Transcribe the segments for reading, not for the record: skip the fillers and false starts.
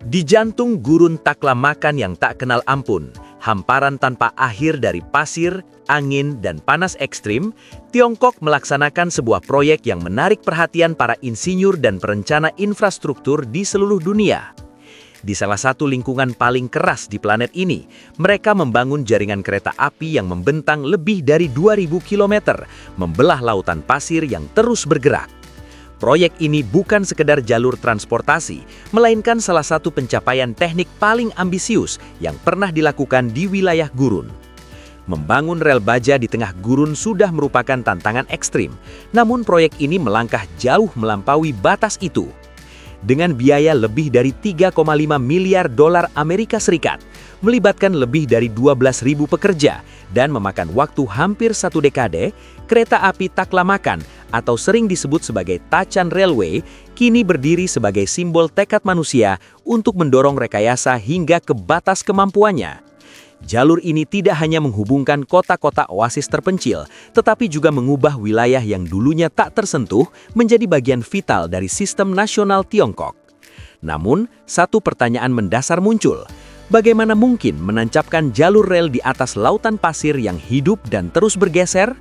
Di jantung gurun Taklamakan yang tak kenal ampun, hamparan tanpa akhir dari pasir, angin, dan panas ekstrim, Tiongkok melaksanakan sebuah proyek yang menarik perhatian para insinyur dan perencana infrastruktur di seluruh dunia. Di salah satu lingkungan paling keras di planet ini, mereka membangun jaringan kereta api yang membentang lebih dari 2.000 km, membelah lautan pasir yang terus bergerak. Proyek ini bukan sekedar jalur transportasi, melainkan salah satu pencapaian teknik paling ambisius yang pernah dilakukan di wilayah gurun. Membangun rel baja di tengah gurun sudah merupakan tantangan ekstrim, namun proyek ini melangkah jauh melampaui batas itu. Dengan biaya lebih dari 3,5 miliar dolar Amerika Serikat, melibatkan lebih dari 12.000 pekerja, dan memakan waktu hampir 1 dekade, kereta api Taklamakan atau sering disebut sebagai Tacan Railway, kini berdiri sebagai simbol tekad manusia untuk mendorong rekayasa hingga ke batas kemampuannya. Jalur ini tidak hanya menghubungkan kota-kota oasis terpencil, tetapi juga mengubah wilayah yang dulunya tak tersentuh menjadi bagian vital dari sistem nasional Tiongkok. Namun, satu pertanyaan mendasar muncul. Bagaimana mungkin menancapkan jalur rel di atas lautan pasir yang hidup dan terus bergeser?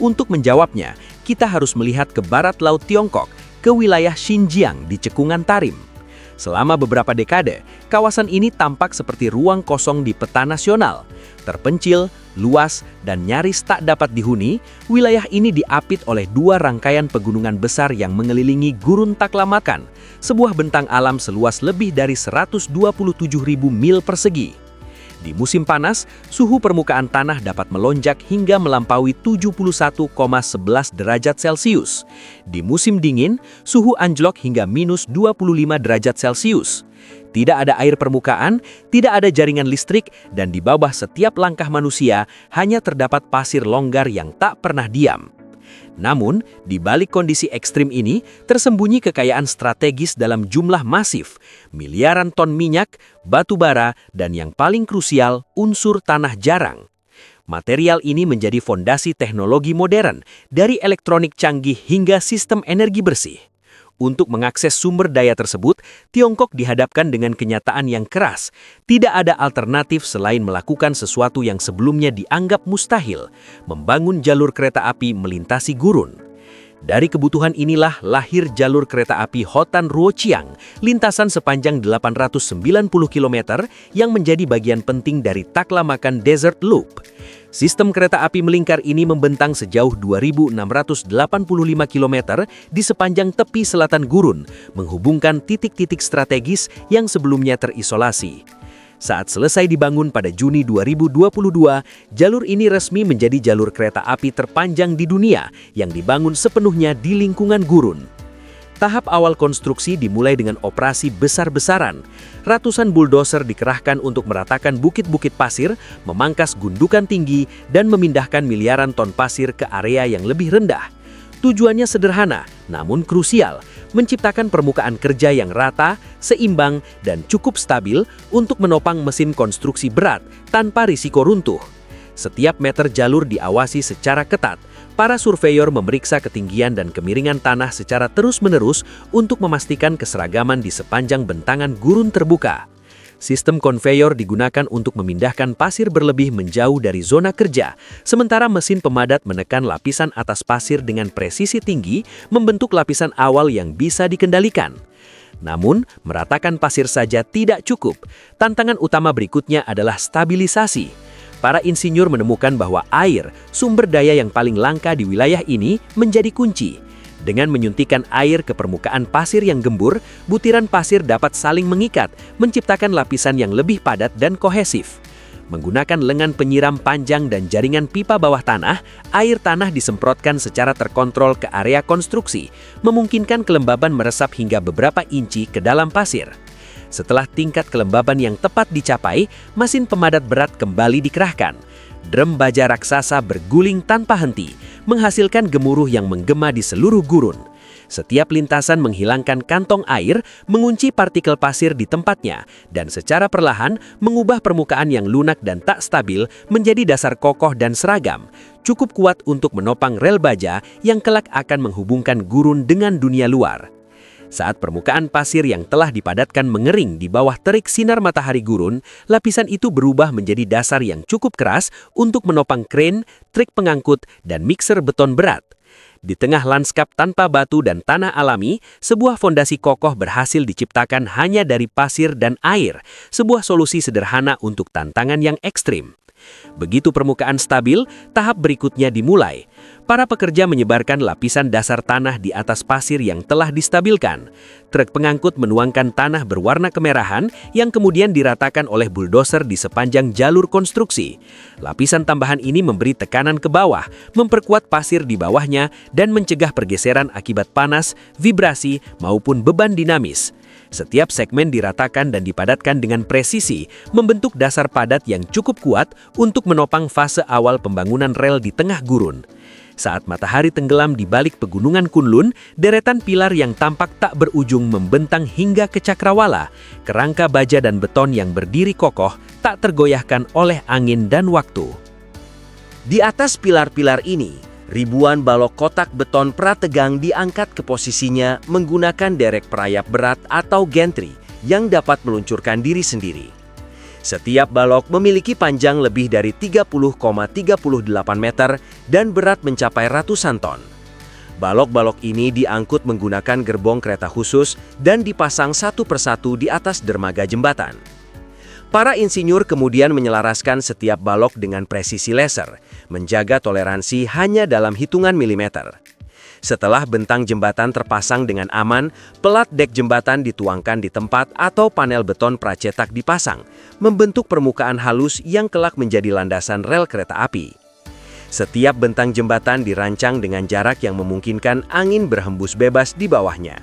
Untuk menjawabnya, kita harus melihat ke barat laut Tiongkok, ke wilayah Xinjiang di cekungan Tarim. Selama beberapa dekade, kawasan ini tampak seperti ruang kosong di peta nasional. Terpencil, luas, dan nyaris tak dapat dihuni, wilayah ini diapit oleh dua rangkaian pegunungan besar yang mengelilingi Gurun Taklamakan, sebuah bentang alam seluas lebih dari 127.000 mil persegi. Di musim panas, suhu permukaan tanah dapat melonjak hingga melampaui 71,11 derajat Celcius. Di musim dingin, suhu anjlok hingga minus 25 derajat Celcius. Tidak ada air permukaan, tidak ada jaringan listrik, dan di bawah setiap langkah manusia hanya terdapat pasir longgar yang tak pernah diam. Namun, di balik kondisi ekstrim ini, tersembunyi kekayaan strategis dalam jumlah masif, miliaran ton minyak, batu bara, dan yang paling krusial, unsur tanah jarang. Material ini menjadi fondasi teknologi modern, dari elektronik canggih hingga sistem energi bersih. Untuk mengakses sumber daya tersebut, Tiongkok dihadapkan dengan kenyataan yang keras. Tidak ada alternatif selain melakukan sesuatu yang sebelumnya dianggap mustahil, membangun jalur kereta api melintasi gurun. Dari kebutuhan inilah lahir jalur kereta api Hotan Ruoqiang, lintasan sepanjang 890 km yang menjadi bagian penting dari Taklamakan Desert Loop. Sistem kereta api melingkar ini membentang sejauh 2.685 km di sepanjang tepi selatan gurun, menghubungkan titik-titik strategis yang sebelumnya terisolasi. Saat selesai dibangun pada Juni 2022, jalur ini resmi menjadi jalur kereta api terpanjang di dunia yang dibangun sepenuhnya di lingkungan gurun. Tahap awal konstruksi dimulai dengan operasi besar-besaran. Ratusan bulldozer dikerahkan untuk meratakan bukit-bukit pasir, memangkas gundukan tinggi, dan memindahkan miliaran ton pasir ke area yang lebih rendah. Tujuannya sederhana, namun krusial, menciptakan permukaan kerja yang rata, seimbang, dan cukup stabil untuk menopang mesin konstruksi berat tanpa risiko runtuh. Setiap meter jalur diawasi secara ketat. Para surveyor memeriksa ketinggian dan kemiringan tanah secara terus-menerus untuk memastikan keseragaman di sepanjang bentangan gurun terbuka. Sistem konveyor digunakan untuk memindahkan pasir berlebih menjauh dari zona kerja, sementara mesin pemadat menekan lapisan atas pasir dengan presisi tinggi, membentuk lapisan awal yang bisa dikendalikan. Namun, meratakan pasir saja tidak cukup. Tantangan utama berikutnya adalah stabilisasi. Para insinyur menemukan bahwa air, sumber daya yang paling langka di wilayah ini, menjadi kunci. Dengan menyuntikkan air ke permukaan pasir yang gembur, butiran pasir dapat saling mengikat, menciptakan lapisan yang lebih padat dan kohesif. Menggunakan lengan penyiram panjang dan jaringan pipa bawah tanah, air tanah disemprotkan secara terkontrol ke area konstruksi, memungkinkan kelembaban meresap hingga beberapa inci ke dalam pasir. Setelah tingkat kelembaban yang tepat dicapai, mesin pemadat berat kembali dikerahkan. Drum baja raksasa berguling tanpa henti, menghasilkan gemuruh yang menggema di seluruh gurun. Setiap lintasan menghilangkan kantong air, mengunci partikel pasir di tempatnya, dan secara perlahan mengubah permukaan yang lunak dan tak stabil menjadi dasar kokoh dan seragam, cukup kuat untuk menopang rel baja yang kelak akan menghubungkan gurun dengan dunia luar. Saat permukaan pasir yang telah dipadatkan mengering di bawah terik sinar matahari gurun, lapisan itu berubah menjadi dasar yang cukup keras untuk menopang kren, trik pengangkut, dan mixer beton berat. Di tengah lanskap tanpa batu dan tanah alami, sebuah fondasi kokoh berhasil diciptakan hanya dari pasir dan air, sebuah solusi sederhana untuk tantangan yang ekstrim. Begitu permukaan stabil, tahap berikutnya dimulai. Para pekerja menyebarkan lapisan dasar tanah di atas pasir yang telah distabilkan. Truk pengangkut menuangkan tanah berwarna kemerahan yang kemudian diratakan oleh buldoser di sepanjang jalur konstruksi. Lapisan tambahan ini memberi tekanan ke bawah, memperkuat pasir di bawahnya, dan mencegah pergeseran akibat panas, vibrasi, maupun beban dinamis. Setiap segmen diratakan dan dipadatkan dengan presisi, membentuk dasar padat yang cukup kuat untuk menopang fase awal pembangunan rel di tengah gurun. Saat matahari tenggelam di balik pegunungan Kunlun, deretan pilar yang tampak tak berujung membentang hingga ke Cakrawala. Kerangka baja dan beton yang berdiri kokoh tak tergoyahkan oleh angin dan waktu. Di atas pilar-pilar ini, ribuan balok kotak beton prategang diangkat ke posisinya menggunakan derek perayap berat atau gantry yang dapat meluncurkan diri sendiri. Setiap balok memiliki panjang lebih dari 30,38 meter dan berat mencapai ratusan ton. Balok-balok ini diangkut menggunakan gerbong kereta khusus dan dipasang satu persatu di atas dermaga jembatan. Para insinyur kemudian menyelaraskan setiap balok dengan presisi laser, menjaga toleransi hanya dalam hitungan milimeter. Setelah bentang jembatan terpasang dengan aman, pelat dek jembatan dituangkan di tempat atau panel beton pracetak dipasang, membentuk permukaan halus yang kelak menjadi landasan rel kereta api. Setiap bentang jembatan dirancang dengan jarak yang memungkinkan angin berhembus bebas di bawahnya.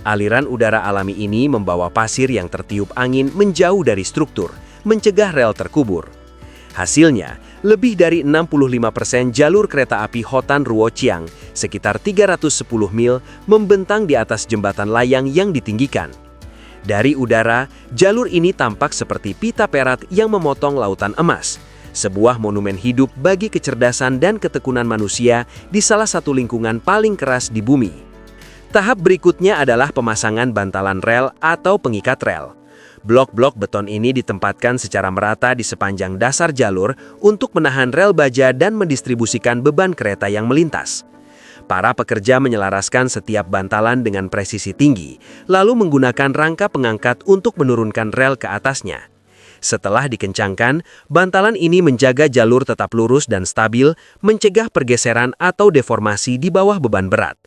Aliran udara alami ini membawa pasir yang tertiup angin menjauh dari struktur, mencegah rel terkubur. Hasilnya, lebih dari 65% jalur kereta api Hotan Ruochiang, sekitar 310 mil, membentang di atas jembatan layang yang ditinggikan. Dari udara, jalur ini tampak seperti pita perak yang memotong lautan emas, sebuah monumen hidup bagi kecerdasan dan ketekunan manusia di salah satu lingkungan paling keras di bumi. Tahap berikutnya adalah pemasangan bantalan rel atau pengikat rel. Blok-blok beton ini ditempatkan secara merata di sepanjang dasar jalur untuk menahan rel baja dan mendistribusikan beban kereta yang melintas. Para pekerja menyelaraskan setiap bantalan dengan presisi tinggi, lalu menggunakan rangka pengangkat untuk menurunkan rel ke atasnya. Setelah dikencangkan, bantalan ini menjaga jalur tetap lurus dan stabil, mencegah pergeseran atau deformasi di bawah beban berat.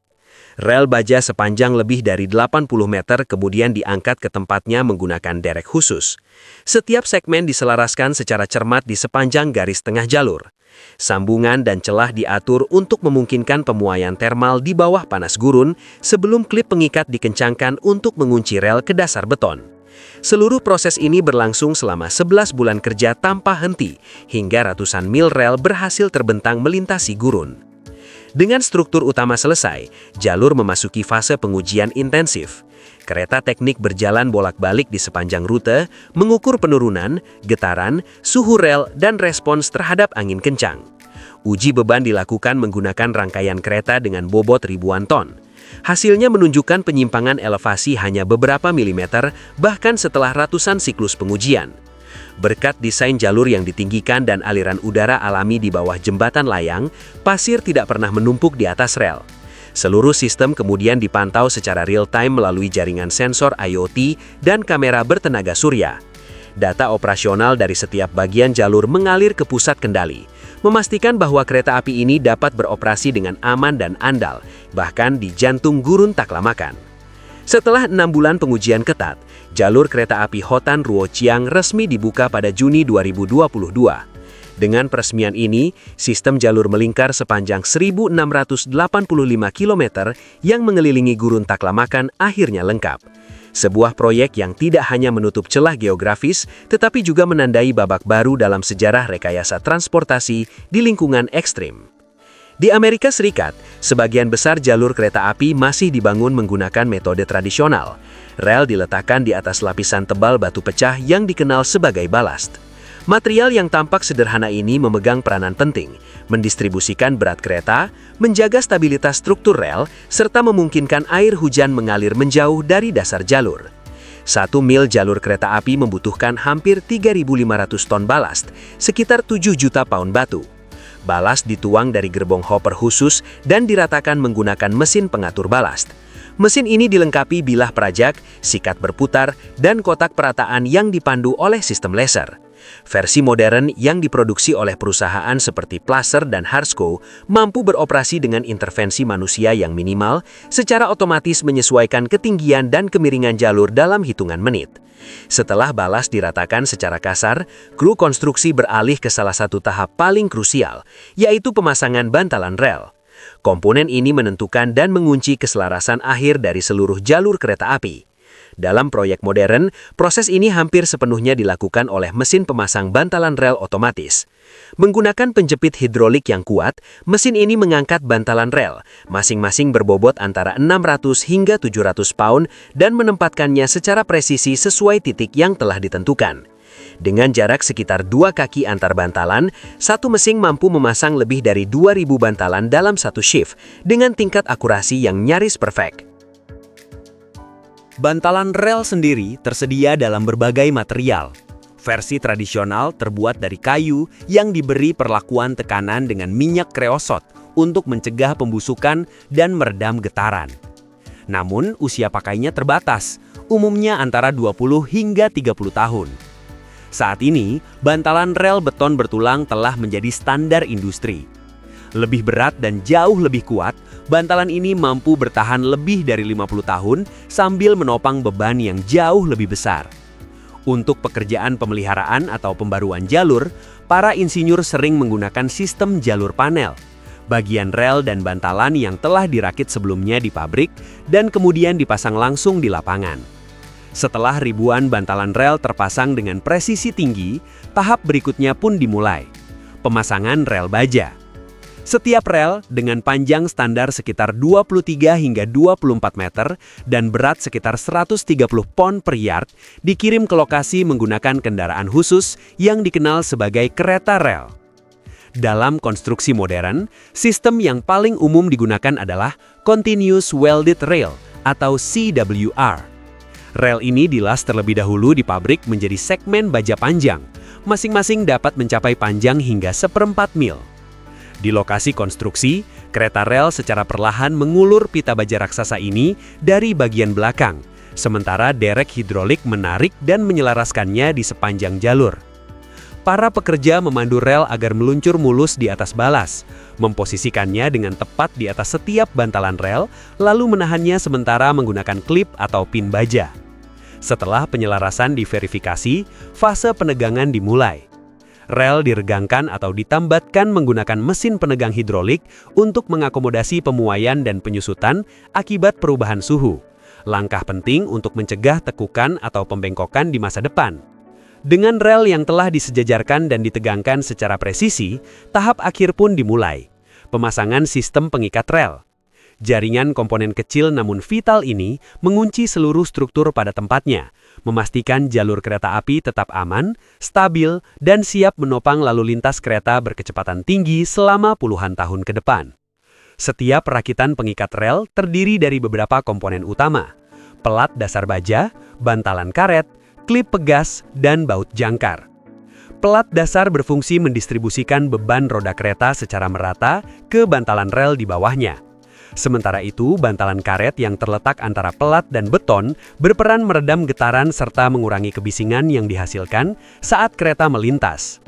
Rel baja sepanjang lebih dari 80 meter kemudian diangkat ke tempatnya menggunakan derek khusus. Setiap segmen diselaraskan secara cermat di sepanjang garis tengah jalur. Sambungan dan celah diatur untuk memungkinkan pemuaian termal di bawah panas gurun sebelum klip pengikat dikencangkan untuk mengunci rel ke dasar beton. Seluruh proses ini berlangsung selama 11 bulan kerja tanpa henti, hingga ratusan mil rel berhasil terbentang melintasi gurun. Dengan struktur utama selesai, jalur memasuki fase pengujian intensif. Kereta teknik berjalan bolak-balik di sepanjang rute, mengukur penurunan, getaran, suhu rel, dan respons terhadap angin kencang. Uji beban dilakukan menggunakan rangkaian kereta dengan bobot ribuan ton. Hasilnya menunjukkan penyimpangan elevasi hanya beberapa milimeter, bahkan setelah ratusan siklus pengujian. Berkat desain jalur yang ditinggikan dan aliran udara alami di bawah jembatan layang, pasir tidak pernah menumpuk di atas rel. Seluruh sistem kemudian dipantau secara real-time melalui jaringan sensor IoT dan kamera bertenaga surya. Data operasional dari setiap bagian jalur mengalir ke pusat kendali, memastikan bahwa kereta api ini dapat beroperasi dengan aman dan andal, bahkan di jantung gurun Taklamakan. Setelah 6 bulan pengujian ketat, jalur kereta api Hotan Ruochiang resmi dibuka pada Juni 2022. Dengan peresmian ini, sistem jalur melingkar sepanjang 1.685 km yang mengelilingi gurun Taklamakan akhirnya lengkap. Sebuah proyek yang tidak hanya menutup celah geografis, tetapi juga menandai babak baru dalam sejarah rekayasa transportasi di lingkungan ekstrim. Di Amerika Serikat, sebagian besar jalur kereta api masih dibangun menggunakan metode tradisional. Rel diletakkan di atas lapisan tebal batu pecah yang dikenal sebagai balast. Material yang tampak sederhana ini memegang peranan penting, mendistribusikan berat kereta, menjaga stabilitas struktur rel, serta memungkinkan air hujan mengalir menjauh dari dasar jalur. 1 mil jalur kereta api membutuhkan hampir 3.500 ton balast, sekitar 7 juta pound batu. Balast dituang dari gerbong hopper khusus dan diratakan menggunakan mesin pengatur balast. Mesin ini dilengkapi bilah perajak, sikat berputar, dan kotak perataan yang dipandu oleh sistem laser. Versi modern yang diproduksi oleh perusahaan seperti Placer dan Harsco mampu beroperasi dengan intervensi manusia yang minimal, secara otomatis menyesuaikan ketinggian dan kemiringan jalur dalam hitungan menit. Setelah balas diratakan secara kasar, kru konstruksi beralih ke salah satu tahap paling krusial, yaitu pemasangan bantalan rel. Komponen ini menentukan dan mengunci keselarasan akhir dari seluruh jalur kereta api. Dalam proyek modern, proses ini hampir sepenuhnya dilakukan oleh mesin pemasang bantalan rel otomatis. Menggunakan penjepit hidrolik yang kuat, mesin ini mengangkat bantalan rel, masing-masing berbobot antara 600 hingga 700 pound dan menempatkannya secara presisi sesuai titik yang telah ditentukan. Dengan jarak sekitar 2 kaki antar bantalan, satu mesin mampu memasang lebih dari 2.000 bantalan dalam satu shift dengan tingkat akurasi yang nyaris perfect. Bantalan rel sendiri tersedia dalam berbagai material. Versi tradisional terbuat dari kayu yang diberi perlakuan tekanan dengan minyak kreosot untuk mencegah pembusukan dan meredam getaran. Namun, usia pakainya terbatas, umumnya antara 20 hingga 30 tahun. Saat ini, bantalan rel beton bertulang telah menjadi standar industri. Lebih berat dan jauh lebih kuat, bantalan ini mampu bertahan lebih dari 50 tahun sambil menopang beban yang jauh lebih besar. Untuk pekerjaan pemeliharaan atau pembaruan jalur, para insinyur sering menggunakan sistem jalur panel, bagian rel dan bantalan yang telah dirakit sebelumnya di pabrik dan kemudian dipasang langsung di lapangan. Setelah ribuan bantalan rel terpasang dengan presisi tinggi, tahap berikutnya pun dimulai, pemasangan rel baja. Setiap rel dengan panjang standar sekitar 23 hingga 24 meter dan berat sekitar 130 pon per yard dikirim ke lokasi menggunakan kendaraan khusus yang dikenal sebagai kereta rel. Dalam konstruksi modern, sistem yang paling umum digunakan adalah Continuous Welded Rail atau CWR. Rel ini dilas terlebih dahulu di pabrik menjadi segmen baja panjang, masing-masing dapat mencapai panjang hingga 1/4 mil. Di lokasi konstruksi, kereta rel secara perlahan mengulur pita baja raksasa ini dari bagian belakang, sementara derek hidrolik menarik dan menyelaraskannya di sepanjang jalur. Para pekerja memandu rel agar meluncur mulus di atas balas, memposisikannya dengan tepat di atas setiap bantalan rel, lalu menahannya sementara menggunakan klip atau pin baja. Setelah penyelarasan diverifikasi, fase penegangan dimulai. Rel diregangkan atau ditambatkan menggunakan mesin penegang hidrolik untuk mengakomodasi pemuaian dan penyusutan akibat perubahan suhu. Langkah penting untuk mencegah tekukan atau pembengkokan di masa depan. Dengan rel yang telah disejajarkan dan ditegangkan secara presisi, tahap akhir pun dimulai. Pemasangan sistem pengikat rel. Jaringan komponen kecil namun vital ini mengunci seluruh struktur pada tempatnya, memastikan jalur kereta api tetap aman, stabil, dan siap menopang lalu lintas kereta berkecepatan tinggi selama puluhan tahun ke depan. Setiap rakitan pengikat rel terdiri dari beberapa komponen utama: pelat dasar baja, bantalan karet, klip pegas, dan baut jangkar. Pelat dasar berfungsi mendistribusikan beban roda kereta secara merata ke bantalan rel di bawahnya. Sementara itu, bantalan karet yang terletak antara pelat dan beton berperan meredam getaran serta mengurangi kebisingan yang dihasilkan saat kereta melintas.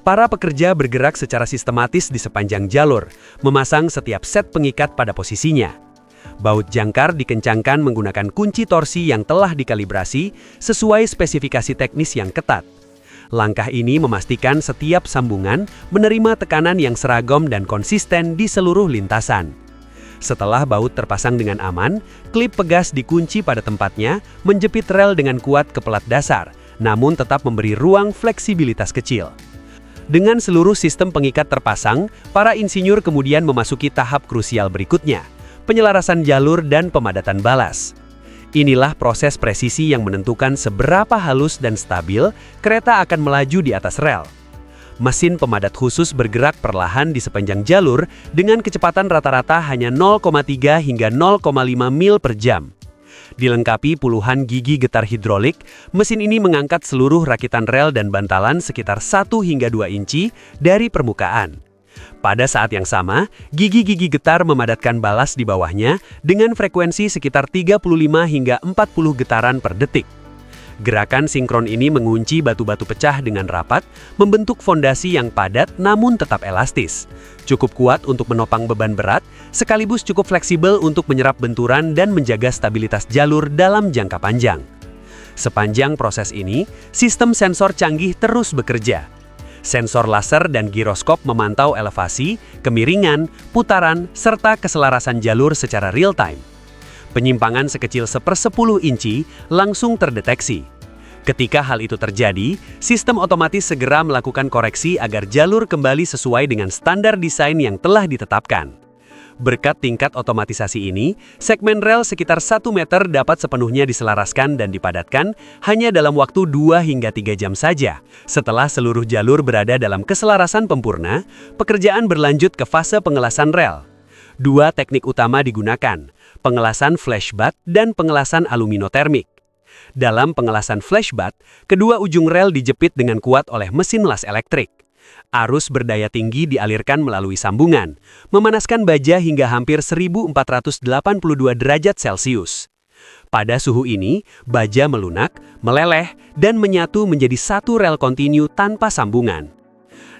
Para pekerja bergerak secara sistematis di sepanjang jalur, memasang setiap set pengikat pada posisinya. Baut jangkar dikencangkan menggunakan kunci torsi yang telah dikalibrasi sesuai spesifikasi teknis yang ketat. Langkah ini memastikan setiap sambungan menerima tekanan yang seragam dan konsisten di seluruh lintasan. Setelah baut terpasang dengan aman, klip pegas dikunci pada tempatnya, menjepit rel dengan kuat ke pelat dasar, namun tetap memberi ruang fleksibilitas kecil. Dengan seluruh sistem pengikat terpasang, para insinyur kemudian memasuki tahap krusial berikutnya, penyelarasan jalur dan pemadatan balas. Inilah proses presisi yang menentukan seberapa halus dan stabil kereta akan melaju di atas rel. Mesin pemadat khusus bergerak perlahan di sepanjang jalur dengan kecepatan rata-rata hanya 0,3 hingga 0,5 mil per jam. Dilengkapi puluhan gigi getar hidrolik, mesin ini mengangkat seluruh rakitan rel dan bantalan sekitar 1 hingga 2 inci dari permukaan. Pada saat yang sama, gigi-gigi getar memadatkan balas di bawahnya dengan frekuensi sekitar 35 hingga 40 getaran per detik. Gerakan sinkron ini mengunci batu-batu pecah dengan rapat, membentuk fondasi yang padat namun tetap elastis. Cukup kuat untuk menopang beban berat, sekaligus cukup fleksibel untuk menyerap benturan dan menjaga stabilitas jalur dalam jangka panjang. Sepanjang proses ini, sistem sensor canggih terus bekerja. Sensor laser dan giroskop memantau elevasi, kemiringan, putaran, serta keselarasan jalur secara real-time. Penyimpangan sekecil 1/10 inci langsung terdeteksi. Ketika hal itu terjadi, sistem otomatis segera melakukan koreksi agar jalur kembali sesuai dengan standar desain yang telah ditetapkan. Berkat tingkat otomatisasi ini, segmen rel sekitar 1 meter dapat sepenuhnya diselaraskan dan dipadatkan hanya dalam waktu 2 hingga 3 jam saja. Setelah seluruh jalur berada dalam keselarasan sempurna, pekerjaan berlanjut ke fase pengelasan rel. 2 teknik utama digunakan, pengelasan flashbatt dan pengelasan aluminotermik. Dalam pengelasan flashbatt, kedua ujung rel dijepit dengan kuat oleh mesin las elektrik. Arus berdaya tinggi dialirkan melalui sambungan, memanaskan baja hingga hampir 1482 derajat Celcius. Pada suhu ini, baja melunak, meleleh, dan menyatu menjadi satu rel kontinu tanpa sambungan.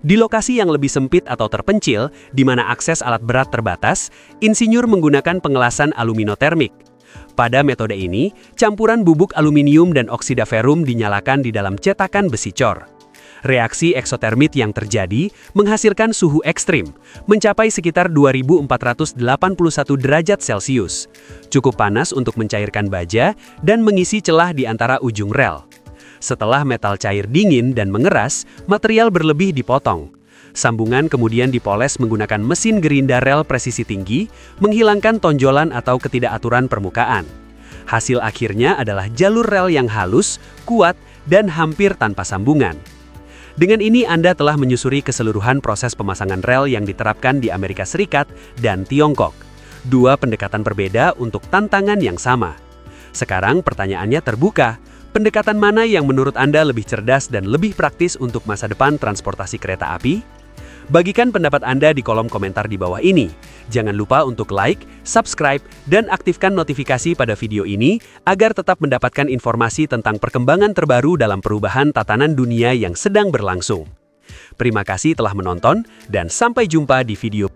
Di lokasi yang lebih sempit atau terpencil, di mana akses alat berat terbatas, insinyur menggunakan pengelasan aluminotermik. Pada metode ini, campuran bubuk aluminium dan oksida ferum dinyalakan di dalam cetakan besi cor. Reaksi eksotermit yang terjadi menghasilkan suhu ekstrim, mencapai sekitar 2481 derajat Celcius. Cukup panas untuk mencairkan baja dan mengisi celah di antara ujung rel. Setelah metal cair dingin dan mengeras, material berlebih dipotong. Sambungan kemudian dipoles menggunakan mesin gerinda rel presisi tinggi, menghilangkan tonjolan atau ketidakaturan permukaan. Hasil akhirnya adalah jalur rel yang halus, kuat, dan hampir tanpa sambungan. Dengan ini Anda telah menyusuri keseluruhan proses pemasangan rel yang diterapkan di Amerika Serikat dan Tiongkok. 2 pendekatan berbeda untuk tantangan yang sama. Sekarang pertanyaannya terbuka, pendekatan mana yang menurut Anda lebih cerdas dan lebih praktis untuk masa depan transportasi kereta api? Bagikan pendapat Anda di kolom komentar di bawah ini. Jangan lupa untuk like, subscribe, dan aktifkan notifikasi pada video ini agar tetap mendapatkan informasi tentang perkembangan terbaru dalam perubahan tatanan dunia yang sedang berlangsung. Terima kasih telah menonton, dan sampai jumpa di video